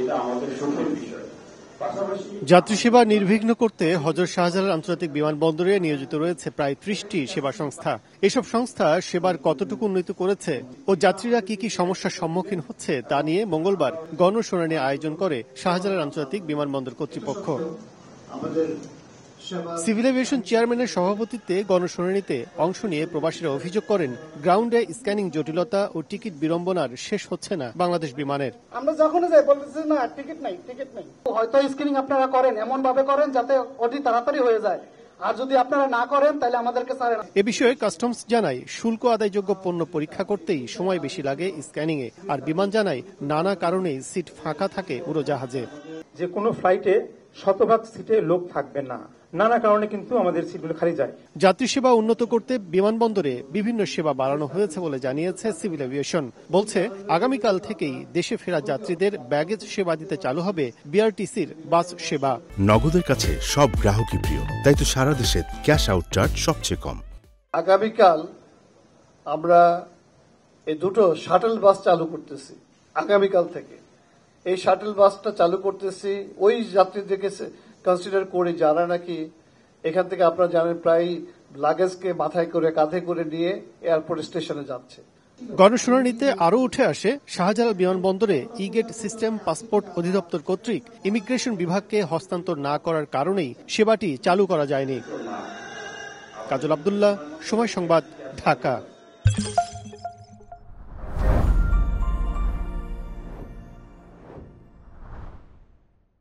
এটা আমাদের সুখের বিষয়। যাত্রী সেবা নির্বিঘ্ন করতে হযরত শাহজালাল আন্তর্জাতিক বিমানবন্দরে নিয়োজিত রয়েছে প্রায় ৩০টি সেবা সংস্থা। এসব সংস্থা সেবার কতটুকু উন্নতি করেছে ও যাত্রীরা কি কি সমস্যার সম্মুখীন হচ্ছে তা নিয়ে মঙ্গলবার গণশুনানি আয়োজন করে শাহজালাল আন্তর্জাতিক বিমানবন্দর কর্তৃপক্ষ। সিভিল এভিয়েশন চেয়ারম্যানের সভাপতিত্বে গণশুনানিতে অংশ নিয়ে প্রবাসীরা অভিযোগ করেন, গ্রাউন্ডে স্ক্যানিং জটিলতা ও টিকিট বিড়ম্বনার শেষ হচ্ছে না বাংলাদেশ বিমানের। আমরা যখন যাই বলতেছি না টিকিট নাই। হয়তো স্ক্যানিং আপনারা করেন, এমন ভাবে করেন যাতে অতি তাড়াতাড়ি হয়ে যায়, আর যদি আপনারা না করেন তাহলে আমাদেরকে ছাড়ে না। এ বিষয়ে কাস্টমস জানায়, শুল্ক আদায়যোগ্য পণ্য পরীক্ষা করতেই সময় বেশি লাগে স্ক্যানিং এ, আর বিমান জানায় নানা কারণে সিট ফাঁকা থাকে উড়োজাহাজে। যে কোনো ফ্লাইটে শতভাগ সিটে লোক থাকবে না, নানা কারণে কিন্তু আমাদের সিটগুলো খালি যায়। যাত্রী সেবা উন্নত করতে বিমানবন্দরে বিভিন্ন সেবা বাড়ানো হয়েছে বলে জানিয়েছে সিভিল এভিয়েশন। বলছে, আগামীকাল থেকেই দেশে ফেরা যাত্রীদের ব্যাগেজ সেবা দিতে চালু হবে বিআরটিসির বাস সেবা। নগদের কাছে সব গ্রাহকই প্রিয়, তাই তো সারা দেশে ক্যাশ আউট চার্জ সবচেয়ে কম। আগামীকাল আমরা এই দুটো শাটল বাস চালু করতেছি। আগামীকাল থেকে এই শাটল বাসটা চালু করতেছি ওই যাত্রীদেরকে কনসিডার করে যারা নাকি এখান থেকে আপনারা জানেন প্রায় লাগেজকে মাথায় করে কাঁধে করে নিয়ে এয়ারপোর্ট স্টেশনে যাচ্ছে। গণশুনানিতে আরও উঠে আসে, শাহজালাল বিমানবন্দরে ই-গেট সিস্টেম পাসপোর্ট অধিদপ্তর কর্তৃক ইমিগ্রেশন বিভাগকে হস্তান্তর না করার কারণেই সেবাটি চালু করা যায়নি। কাজল আব্দুল্লাহ, সময় সংবাদ, ঢাকা।